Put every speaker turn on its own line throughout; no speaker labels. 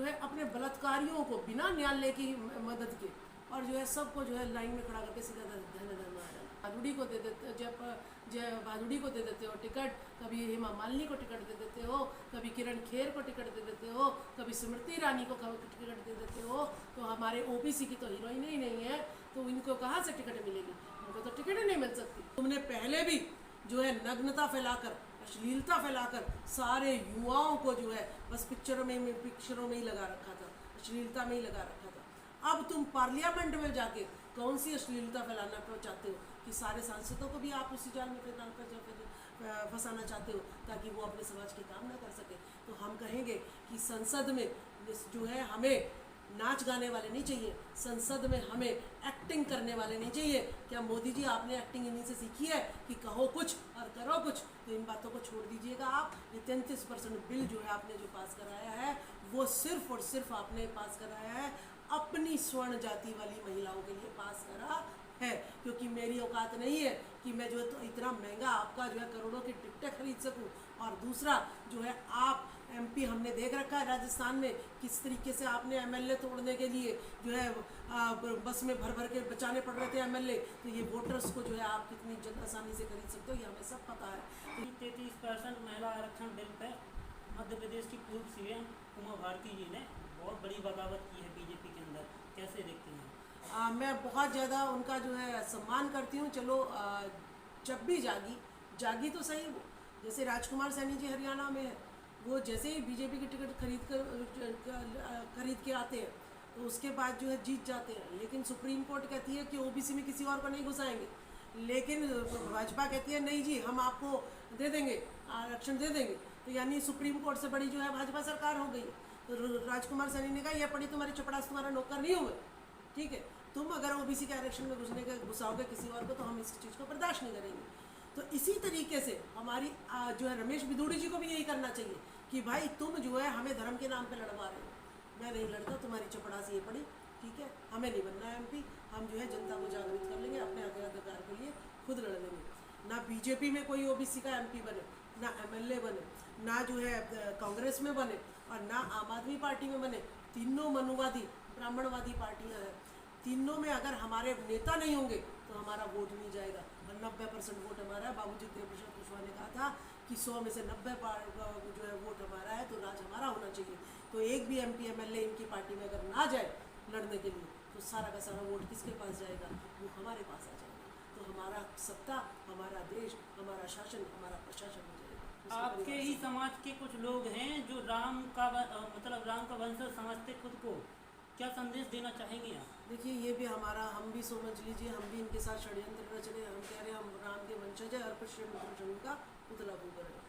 है अपने बलात्कारियों को बिना न्यायालय की मदद के और जो है सबको जो है लाइन में खड़ा करके सीधा धन भादुड़ी को दे देते, जय भादुड़ी को दे देते हो टिकट, कभी हेमा मालिनी को टिकट दे देते हो, कभी किरण खेर को टिकट दे देते हो, कभी स्मृति ईरानी को टिकट दे देते हो। तो हमारे ओबीसी की तो हीरोइन ही नहीं है, तो इनको कहाँ से टिकट मिलेगी? उनको तो टिकट ही नहीं मिल सकती। तुमने पहले भी जो है नग्नता फैलाकर, अश्लीलता फैलाकर सारे युवाओं को जो है बस पिक्चरों में ही लगा रखा था, अश्लीलता में ही लगा रखा था। अब तुम पार्लियामेंट में जाके कौन सी अश्लीलता फैलाना चाहते हो कि सारे सांसदों को भी आप उसी जाल में फंसाना चाहते हो ताकि वो अपने समाज के काम ना कर सके। तो हम कहेंगे कि संसद में जो है हमें नाच गाने वाले नहीं चाहिए, संसद में हमें एक्टिंग करने वाले नहीं चाहिए। क्या मोदी जी आपने एक्टिंग इन्हीं से सीखी है कि कहो कुछ और करो कुछ? तो इन बातों को छोड़ दीजिएगा आप। ये 33% बिल जो है आपने जो पास कराया है वो सिर्फ और सिर्फ आपने पास कराया है अपनी स्वर्ण जाति वाली महिलाओं के लिए पास करा है, क्योंकि मेरी औकात नहीं है कि मैं जो है तो इतना महंगा आपका जो है करोड़ों की टिकटें खरीद सकूं। और दूसरा जो है आप एमपी हमने देख रखा है राजस्थान में किस तरीके से आपने एमएलए तोड़ने के लिए जो है बस में भर भर के बचाने पड़ रहे थे एमएलए। तो ये वोटर्स को जो है आप कितनी आसानी से खरीद सकते हो ये हमें सब पता है।
33% महिला आरक्षण बिल पर मध्य प्रदेश की पूर्व सीएम उमा भारती जी ने बहुत बड़ी बगावत की है बीजेपी के अंदर, कैसे देखते हैं?
मैं बहुत ज़्यादा उनका जो है सम्मान करती हूँ। चलो जब भी जागी तो सही। वो जैसे राजकुमार सैनी जी हरियाणा में है, वो जैसे ही बीजेपी की टिकट खरीद के आते हैं तो उसके बाद जो है जीत जाते हैं। लेकिन सुप्रीम कोर्ट कहती है कि ओबीसी में किसी और को नहीं घुसाएंगे, लेकिन भाजपा कहती है नहीं जी हम आपको दे देंगे, आरक्षण दे देंगे। तो यानी सुप्रीम कोर्ट से बड़ी जो है भाजपा सरकार हो गई। तो राजकुमार सैनी ने कहा यह पड़ी तुम्हारी चपड़ास तुम्हारा नौकर नहीं हुए, ठीक है? तुम अगर ओबीसी के आरक्षण में घुसाओगे किसी और को तो हम इस चीज़ को बर्दाश्त नहीं करेंगे। तो इसी तरीके से हमारी जो है रमेश बिदूड़ी जी को भी यही करना चाहिए कि भाई तुम जो है हमें धर्म के नाम पे लड़वा रहे हो, मैं नहीं लड़ता, तुम्हारी चपड़ासी ये पड़ी, ठीक है? हमें नहीं बनना है एमपी, हम जो है जनता को जागृत कर लेंगे, अपने अधिकार के लिए खुद लड़ लेंगे। ना बीजेपी में कोई ओबीसी का एमपी बने, ना एमएलए बने, ना जो है कांग्रेस में बने और ना आम आदमी पार्टी में बने। तीनों मनुवादी ब्राह्मणवादी पार्टियाँ हैं, तीनों में अगर हमारे नेता नहीं होंगे तो हमारा वोट नहीं जाएगा। और 90% वोट हमारा है। बाबूजी देवप्रसाद कुशवाहा ने कहा था कि 100 में से 90 जो है वोट हमारा है, तो राज हमारा होना चाहिए। तो एक भी एमपी एमएलए इनकी पार्टी में अगर ना जाए लड़ने के लिए तो सारा का सारा वोट किसके पास जाएगा? वो हमारे पास आ जाएगा। तो हमारा सत्ता, हमारा देश, हमारा शासन, हमारा प्रशासन हो जाएगा।
आपके ही समाज के कुछ लोग हैं जो राम का वंशज समझते खुद को, क्या संदेश देना चाहेंगे आप?
देखिए ये भी हम भी समझ लीजिए, हम भी इनके साथ षड्यंत्र रच रहे हैं। हम कह रहे हैं हम राम के वंशज है और पुष्यमित्र शंकर का पुतला फूक रहे हैं,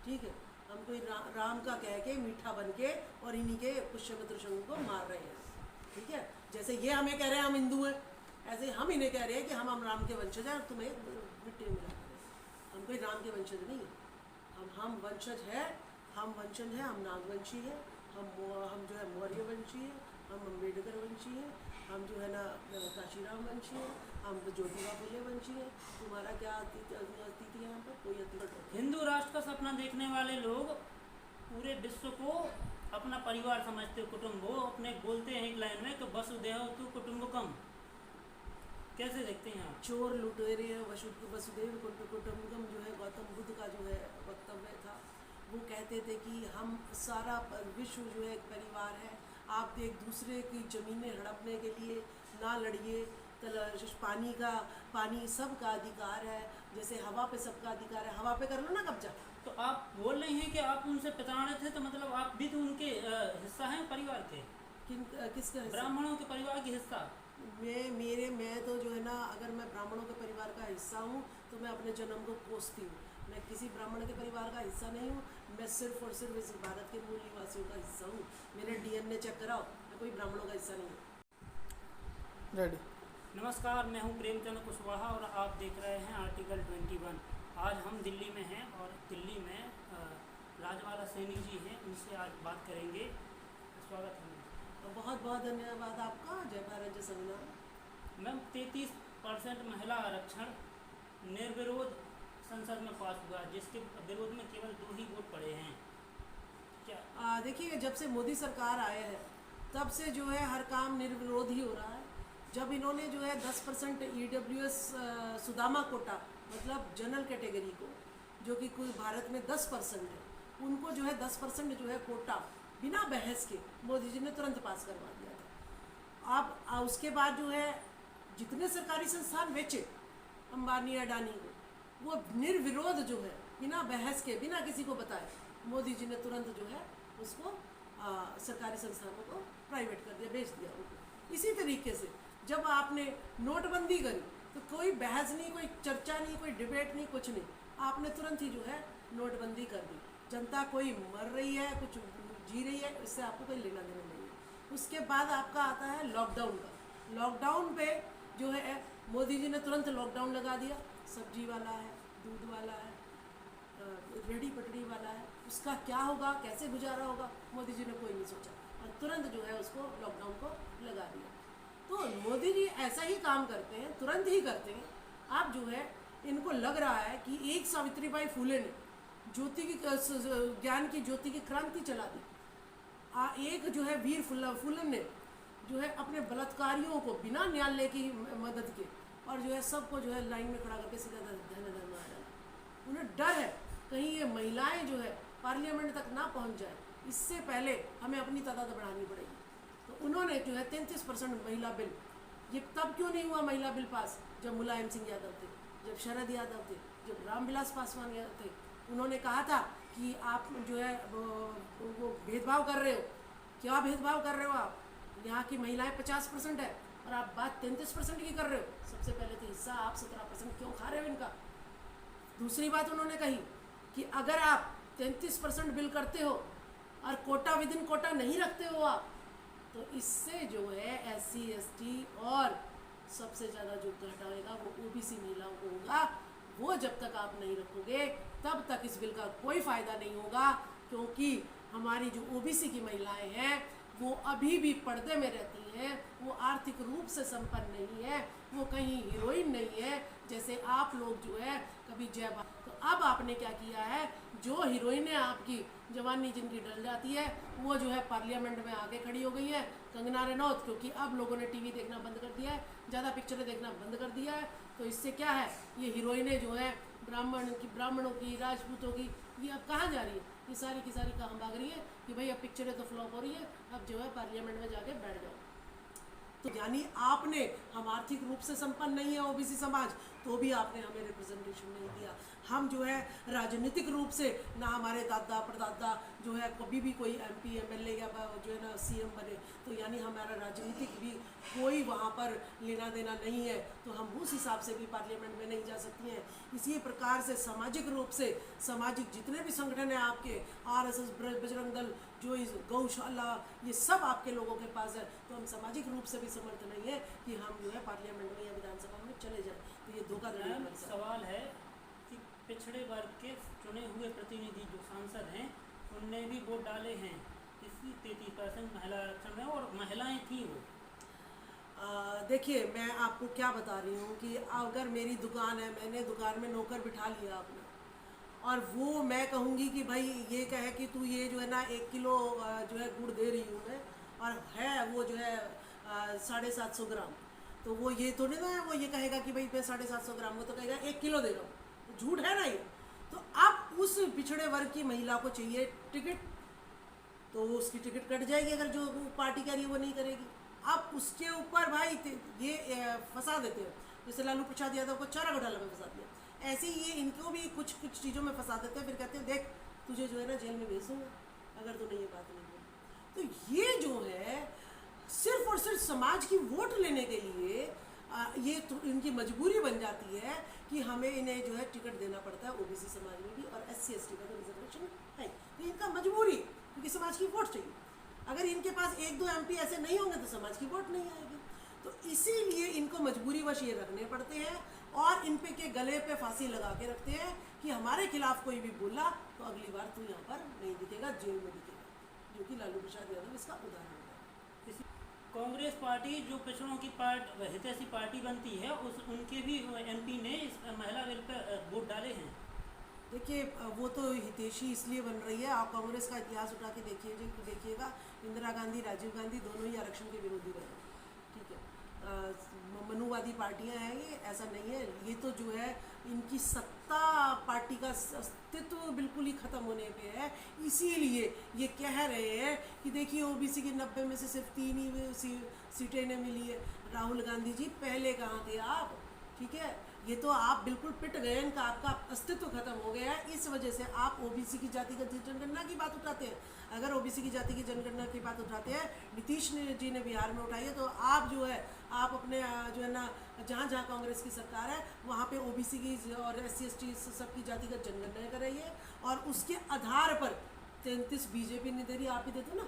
ठीक है? हम कोई राम का कह के मीठा बन के और इन्हीं के पुष्यमित्र शंकर को मार रहे हैं, ठीक है? जैसे ये हमें कह रहे हैं हम हिंदू हैं, ऐसे हम इन्हें कह रहे हैं कि हम राम के वंशज हैं और तुम्हें मिट्टी में मिला रहे हैं। हम कोई राम के वंशज नहीं है, हम वंशज है, हम वंशज हैं, हम नागवंशी है, हम जो है मौर्य वंशी है, हम अम्बेडकर वंशी है, हम जो है ना काशीराम वंशी है, हम ज्योतिबा फुले वंशी है। तुम्हारा क्या अतीत है यहाँ पर? कोई अतीत।
हिंदू राष्ट्र का सपना देखने वाले लोग पूरे विश्व को अपना परिवार समझते, कुटुंब हो, अपने बोलते हैं एक लाइन में कि वसुधैव तु कुटुंबकम, कैसे देखते हैं आप?
चोर लुटेरे वसुधैव कुटुंबकम जो है गौतम बुद्ध का जो है वक्तव्य था। वो कहते थे कि हम सारा विश्व जो है एक परिवार है, आप एक दूसरे की ज़मीनें हड़पने के लिए ना लड़िए। पानी सबका अधिकार है, जैसे हवा पे सबका अधिकार है, हवा पे कर लो ना कब्जा।
तो आप बोल रहे हैं कि आप उनसे प्रताड़ित थे, तो मतलब आप भी तो उनके हिस्सा हैं परिवार के?
किसका?
ब्राह्मणों के परिवार के हिस्सा?
मैं तो जो है ना, अगर मैं ब्राह्मणों के परिवार का हिस्सा हूँ तो मैं अपने जन्म को कोसती हूँ। मैं किसी ब्राह्मण के परिवार का हिस्सा नहीं हूँ, मैं सिर्फ और सिर्फ इस भारत के मूल निवासियों का हिस्सा हूँ। मेरे डीएनए चेक कराओ, मैं कोई ब्राह्मणों का हिस्सा नहीं हूँ। रेडी।
नमस्कार, मैं हूँ प्रेमचंद कुशवाहा और आप देख रहे हैं आर्टिकल 21। आज हम दिल्ली में हैं और दिल्ली में राजवाला सैनी जी हैं, उनसे आज बात करेंगे। स्वागत है।
तो बहुत बहुत धन्यवाद आपका। जय भारत जय संविधान।
मैम 33% महिला आरक्षण निर्विरोध संसद में पास हुआ, जिसके विरोध में केवल 2 ही वोट पड़े हैं, क्या?
देखिए, जब से मोदी सरकार आए हैं तब से जो है हर काम निर्विरोध ही हो रहा है। जब इन्होंने जो है 10% EWS सुदामा कोटा, मतलब जनरल कैटेगरी को, जो कि कोई भारत में 10% है, उनको जो है 10% जो है कोटा बिना बहस के मोदी जी ने तुरंत पास करवा दिया था। अब उसके बाद जो है जितने सरकारी संस्थान बेचे अंबानी अडानी को, वो निर्विरोध जो है बिना बहस के, बिना किसी को बताए, मोदी जी ने तुरंत जो है उसको सरकारी संस्थानों को प्राइवेट कर दिया, बेच दिया उनको। इसी तरीके से जब आपने नोटबंदी करी तो कोई बहस नहीं, कोई चर्चा नहीं, कोई डिबेट नहीं, कुछ नहीं, आपने तुरंत ही जो है नोटबंदी कर दी। जनता कोई मर रही है, कुछ जी रही है, इससे आपको कोई लेना देना नहीं है। उसके बाद आपका आता है लॉकडाउन का। लॉकडाउन पे जो है मोदी जी ने तुरंत लॉकडाउन लगा दिया। सब्जी वाला है, दूध वाला है, रेडी पटड़ी वाला है, उसका क्या होगा, कैसे गुजारा होगा, मोदी जी ने कोई नहीं सोचा और तुरंत जो है उसको लॉकडाउन को लगा दिया। तो मोदी जी ऐसा ही काम करते हैं, तुरंत ही करते हैं। आप जो है इनको लग रहा है कि एक सावित्रीबाई फुले ने ज्योति की ज्ञान की ज्योति की क्रांति चला दी। एक जो है वीर फुलन ने जो है अपने बलात्कारियों को बिना न्यायालय की मदद के और जो है सबको जो है लाइन में खड़ा करके सीधा धरना मार डाला। उन्हें डर है कहीं ये महिलाएं जो है पार्लियामेंट तक ना पहुंच जाए, इससे पहले हमें अपनी तादाद बढ़ानी पड़ेगी। तो उन्होंने जो है 33% महिला बिल, ये तब क्यों नहीं हुआ महिला बिल पास, जब मुलायम सिंह यादव थे, जब शरद यादव थे, जब रामविलास पासवान थे। उन्होंने कहा था कि आप जो है वो भेदभाव कर रहे हो। क्या भेदभाव कर रहे हो आप? यहाँ की महिलाएं 50% है और आप बात 33% की कर रहे हो। सबसे पहले तो हिस्सा आप 17% क्यों खा रहे हो इनका। दूसरी बात उन्होंने कही कि अगर आप 33% बिल करते हो और कोटा विद इन कोटा नहीं रखते हो आप, तो इससे जो है SC ST और सबसे ज़्यादा जो घाटा होगा वो OBC महिलाओं को होगा। वो जब तक आप नहीं रखोगे तब तक इस बिल का कोई फ़ायदा नहीं होगा, क्योंकि हमारी जो OBC की महिलाएं हैं वो अभी भी पर्दे में रहती हैं, वो आर्थिक रूप से संपन्न नहीं है, वो कहीं हीरोइन नहीं है जैसे आप लोग जो है कभी तो अब आपने क्या किया है, जो हीरोइनें आपकी जवानी जिनकी डल जाती है वो जो है पार्लियामेंट में आके खड़ी हो गई है। कंगना रनौत, क्योंकि अब लोगों ने टीवी देखना बंद कर दिया है, ज़्यादा पिक्चरें देखना बंद कर दिया है, तो इससे क्या है, ये हीरोइनें जो है ब्राह्मणों की, राजपूतों की, ये अब कहाँ जा रही है? ये सारी की सारी कहाँ भाग रही है कि भाई अब पिक्चरें तो फ्लॉप हो रही है, अब जो है पार्लियामेंट में जाके बैठ जाओ। तो यानी आपने, हम आर्थिक रूप से संपन्न नहीं है OBC समाज, तो भी आपने हमें रिप्रेजेंटेशन नहीं दिया। हम जो है राजनीतिक रूप से ना हमारे दादा परदादा जो है कभी भी कोई MP MLA या जो है ना CM बने, तो यानी हमारा राजनीतिक भी कोई वहाँ पर लेना देना नहीं है, तो हम उस हिसाब से भी पार्लियामेंट में नहीं जा सकती हैं। इसी प्रकार से सामाजिक रूप से सामाजिक जितने भी संगठन हैं आपके, RSS, बजरंग दल, जो इस गौशाला, ये सब आपके लोगों के पास है, तो हम सामाजिक रूप से भी समर्थ नहीं है कि हम जो है पार्लियामेंट में या विधानसभा में चले जाएं। तो ये धोखाधड़ी।
सवाल है कि पिछड़े वर्ग के चुने हुए प्रतिनिधि जो सांसद हैं उनने भी वोट डाले हैं, इसी 33% महिला आरक्षण में, और महिलाएं थी वो।
देखिए, मैं आपको क्या बता रही हूँ कि अगर मेरी दुकान है, मैंने दुकान में नौकर बिठा लिया आपने, और वो मैं कहूँगी कि भाई ये कहे कि तू ये जो है ना 1 किलो जो है गुड़ दे रही हूँ मैं, और है वो जो है 750 ग्राम, तो वो ये थोड़ी ना है, वो ये कहेगा कि भाई मैं 750 ग्राम, वो तो कहेगा 1 किलो दे रहा हूँ, तो झूठ है ना ये। तो अब उस पिछड़े वर्ग की महिला को चाहिए टिकट, तो उसकी टिकट कट जाएगी अगर जो पार्टी कह रही है वो नहीं करेगी। अब उसके ऊपर भाई ये फंसा देते हैं, जैसे लालू प्रसाद यादव को चारा घोटाला में फंसा दिया, ऐसे ही ये इनको भी कुछ चीज़ों में फंसा देते हैं, फिर कहते हैं देख तुझे जो है ना जेल में भेज दूँगा अगर तूने ये बात नहीं बोली। तो ये जो है सिर्फ और सिर्फ समाज की वोट लेने के लिए ये तो इनकी मजबूरी बन जाती है कि हमें इन्हें जो है टिकट देना पड़ता है OBC समाज में भी, और SC ST का तो रिजर्वेशन है, तो इनका मजबूरी, क्योंकि समाज की वोट चाहिए। अगर इनके पास 1-2 MP ऐसे नहीं होंगे तो समाज की वोट नहीं आएगी, तो इसीलिए इनको मजबूरीवश ये रखने पड़ते हैं और इन पे के गले पे फांसी लगा के रखते हैं कि हमारे खिलाफ कोई भी बोला तो अगली बार तू यहाँ पर नहीं दिखेगा, जेल में दिखेगा, जो कि लालू प्रसाद यादव इसका उदाहरण है।
कांग्रेस पार्टी जो पिछड़ों की हितैषी पार्टी बनती है, उनके भी MP ने इस महिला बिल पर वोट डाले हैं।
देखिए वो तो हितैषी इसलिए बन रही है, आप कांग्रेस का इतिहास उठा के देखिएगा, इंदिरा गांधी, राजीव गांधी दोनों ही आरक्षण के विरोधी रहे, ठीक है। मनुवादी पार्टियां हैं ये, ऐसा नहीं है। ये तो जो है इनकी सत्ता, पार्टी का अस्तित्व बिल्कुल ही ख़त्म होने पे है, इसीलिए ये कह रहे हैं कि देखिए ओबीसी की 90 में से सिर्फ 3 ही सीटें इन्हें मिली है। राहुल गांधी जी पहले कहाँ थे आप, ठीक है। ये तो आप बिल्कुल पिट गए, इनका आपका अस्तित्व खत्म हो गया है, इस वजह से आप ओबीसी की जातिगत जनगणना की बात उठाते हैं। अगर ओबीसी की जाति की जनगणना की बात उठाते हैं, नीतीश जी ने बिहार में उठाई है, तो आप जो है आप अपने जो है ना जहाँ जहाँ कांग्रेस की सरकार है वहाँ पे ओबीसी की और SC ST सबकी जातिगत जनगणना कराइए, और उसके आधार पर 33 बीजेपी ने दे रही, आप ही देते ना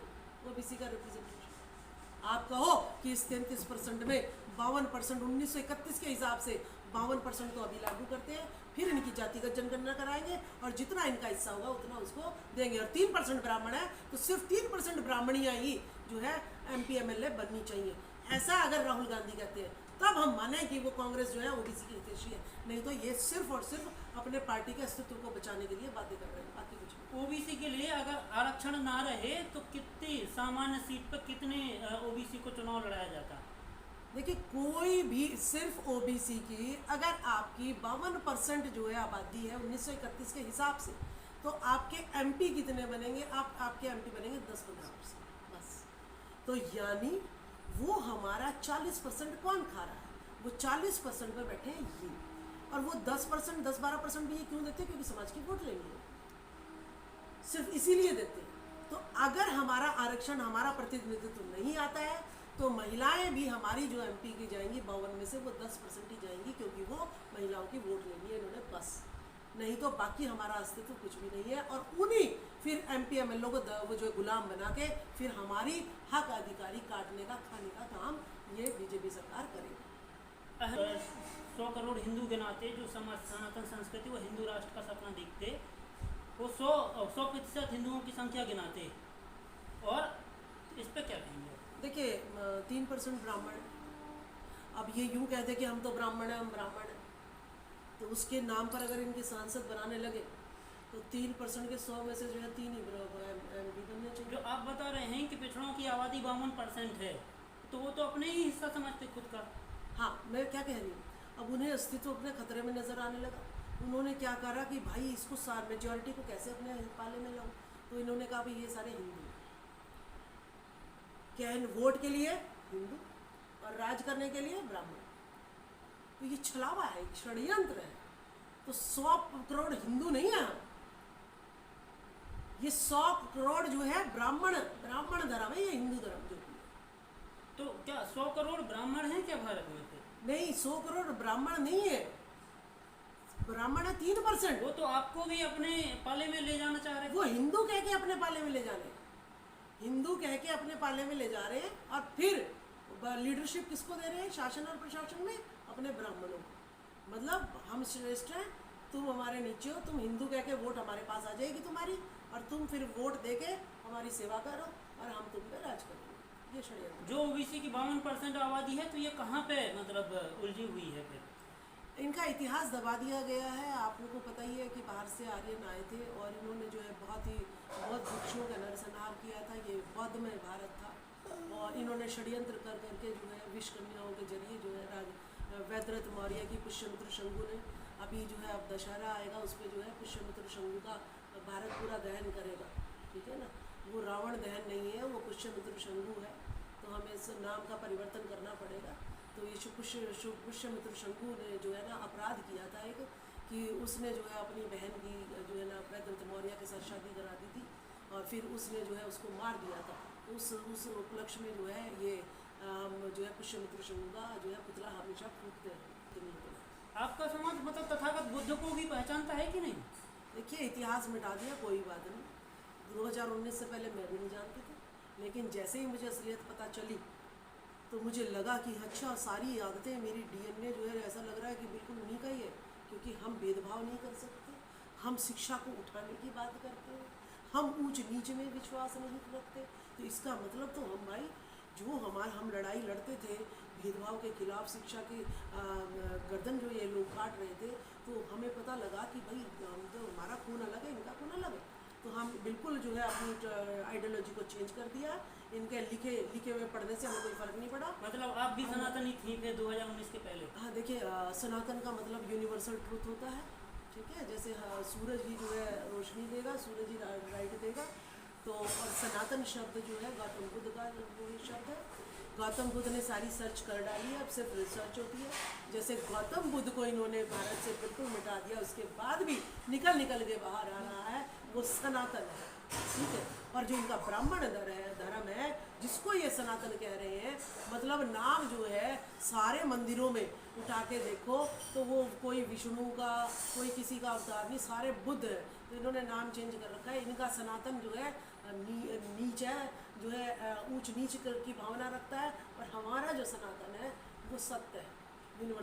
ओबीसी का रिप्रेजेंटेशन। आप कहो कि इस 33% में 52% 1931 के हिसाब से 52% तो अभी लागू करते हैं, फिर इनकी जातिगत जनगणना कराएंगे और जितना इनका हिस्सा होगा उतना उसको देंगे। और 3% ब्राह्मण है तो सिर्फ 3% ब्राह्मणियाँ ही जो है MP MLA बननी चाहिए, ऐसा अगर राहुल गांधी कहते हैं तब हम माने कि वो कांग्रेस जो है ओबीसी की हितैषी है, नहीं तो ये सिर्फ और सिर्फ अपने पार्टी के अस्तित्व को बचाने के लिए बातें कर रहे हैं, बाकी कुछ नहीं।
ओबीसी के लिए अगर आरक्षण ना रहे तो कितनी सामान्य सीट पर कितने ओबीसी को चुनाव लड़ाया जाता?
देखिए कोई भी सिर्फ ओबीसी की अगर आपकी 52% जो है आबादी है 1931 के हिसाब से, तो आपके MP कितने बनेंगे? आपके MP बनेंगे 10-15%, बस। तो यानी वो हमारा 40% कौन खा रहा है? वो 40% पर बैठे हैं ये, और वो 10%, 10-12% भी ये क्यों देते हैं? क्योंकि समाज की वोट लेंगे, सिर्फ इसीलिए देते हैं। तो अगर हमारा आरक्षण, हमारा प्रतिनिधित्व नहीं आता है, तो महिलाएं भी हमारी जो MP की जाएंगी 52 में से वो 10% ही जाएंगी, क्योंकि वो महिलाओं की वोट लेनी है इन्होंने, बस। नहीं तो बाकी हमारा अस्तित्व कुछ भी नहीं है। और उन्हीं फिर MP MLA को वो जो गुलाम बना के फिर हमारी हक अधिकारी काटने का, खाने का काम ये बीजेपी सरकार करेगी।
100 करोड़ हिंदू के नाते जो सनातन संस्कृति व हिंदू राष्ट्र का सपना देखते, वो 100% हिंदुओं की संख्या गिनाते, और इस पर क्या कहेंगे?
देखिए 3% ब्राह्मण, अब ये यूँ कहते कि हम तो ब्राह्मण हैं, हम ब्राह्मण हैं, तो उसके नाम पर अगर इनके सांसद बनाने लगे तो 3% के 100 में से जो है 3 ही MP बनने चाहिए।
जो आप बता रहे हैं कि पिछड़ों की आबादी 52% है, तो वो तो अपने ही हिस्सा समझते खुद का।
हाँ, मैं क्या कह रही हूँ, अब उन्हें अस्तित्व अपने खतरे में नज़र आने लगा। उन्होंने क्या करा कि भाई इसको मेजॉरिटी को कैसे अपने पाले में लाऊं, तो इन्होंने कहा भाई ये सारे हिंदू, क्या है, वोट के लिए हिंदू और राज करने के लिए ब्राह्मण। तो ये छलावा है, षड्यंत्र है। तो 100 करोड़ हिंदू नहीं है हम, ये 100 करोड़ जो है ब्राह्मण धर्म है, ये हिंदू धर्म जो है।
तो क्या 100 करोड़ ब्राह्मण हैं क्या भारत में?
नहीं, 100 करोड़ ब्राह्मण नहीं है, ब्राह्मण है 3%।
वो तो आपको भी अपने पाले में ले जाना चाह रहे हैं।
वो हिंदू कह के अपने पाले में ले जाने, हिंदू कह के अपने पाले में ले जा रहे हैं, और फिर लीडरशिप किसको दे रहे हैं शासन और प्रशासन में? अपने ब्राह्मणों को। मतलब हम श्रेष्ठ हैं, तुम हमारे नीचे हो, तुम हिंदू कह के वोट हमारे पास आ जाएगी तुम्हारी, और तुम फिर वोट दे के हमारी सेवा करो और हम तुम पे राज करेंगे। ये षड्यंत्र।
जो ओबीसी की 52% आबादी है, तो ये कहाँ पे मतलब उलझी हुई है? फिर
इनका इतिहास दबा दिया गया है। आप लोगों को पता ही है कि बाहर से आर्यन आए थे और इन्होंने जो है बहुत भिक्षुओं का नरसंहार किया था। ये बौद्धमय भारत था, और इन्होंने षड्यंत्र कर करके जो है विष कन्याओं के जरिए जो है वैद्यरथ मौर्य की पुष्यमित्र शंगु ने, अभी जो है अब दशहरा आएगा, उस पर जो है पुष्यमित्र शंगु का भारत पूरा दहन करेगा, ठीक है ना। वो रावण दहन नहीं है, वो पुष्यमित्र शंगु है, तो हमें इस नाम का परिवर्तन करना पड़ेगा। तो ये पुष्यमित्र शंगु ने जो है ना अपराध किया था एक, कि उसने जो है अपनी बहन की जो है ना वैद्यरथ मौर्य के साथ शादी करा दी थी, और फिर उसने जो है उसको मार दिया था। उस उपलक्ष्य में जो है ये जो है पुष्यमित्र शंगु का जो है पुतला हमेशा फूटते हैं।
आपका समाज मतलब तथागत बुद्ध को भी पहचानता है कि नहीं?
देखिए इतिहास मिटा दिया, कोई बात नहीं, 2019 से पहले मैं भी नहीं जानती थी, लेकिन जैसे ही मुझे असलियत पता चली तो मुझे लगा कि अच्छा सारी आदतें मेरी DNA जो है ऐसा लग रहा है कि बिल्कुल उन्हीं का ही है, क्योंकि हम भेदभाव नहीं कर सकते, हम शिक्षा को उठाने की बात करते हैं, हम ऊंच नीच में विश्वास नहीं रखते। तो इसका मतलब तो हम भाई जो हम लड़ाई लड़ते थे भेदभाव के खिलाफ शिक्षा की गर्दन जो ये लोग काट रहे थे, तो हमें पता लगा कि भाई तो हमारा खून अलग है, इनका खून अलग है। तो हम बिल्कुल जो है अपनी आइडियोलॉजी को चेंज कर दिया। इनके लिखे हुए पढ़ने से हमें कोई फ़र्क नहीं पड़ा।
मतलब आप भी सनातनी थी फिर 2019 के पहले?
हाँ देखिए, सनातन का मतलब यूनिवर्सल ट्रूथ होता है, ठीक है। जैसे सूरज ही जो है रोशनी देगा, सूरज ही लाइट देगा। तो और सनातन शब्द जो है गौतम बुद्ध का वो शब्द है। गौतम बुद्ध ने सारी सर्च कर डाली है, अब सिर्फ रिसर्च होती है। जैसे गौतम बुद्ध को इन्होंने भारत से बिल्कुल मिटा दिया, उसके बाद भी निकल के बाहर आ रहा है, वो सनातन है, ठीक है। और जो इनका ब्राह्मण धर्म है, जिसको ये सनातन कह रहे हैं, मतलब नाम जो है सारे मंदिरों में उठा के देखो तो वो कोई विष्णु का, कोई किसी का अवतार नहीं, सारे बुद्ध है। तो इन्होंने नाम चेंज कर रखा है। इनका सनातन जो है नीच है, जो है ऊंच नीच की भावना रखता है, और हमारा जो सनातन है वो सत्य है, यूनिवर्सल।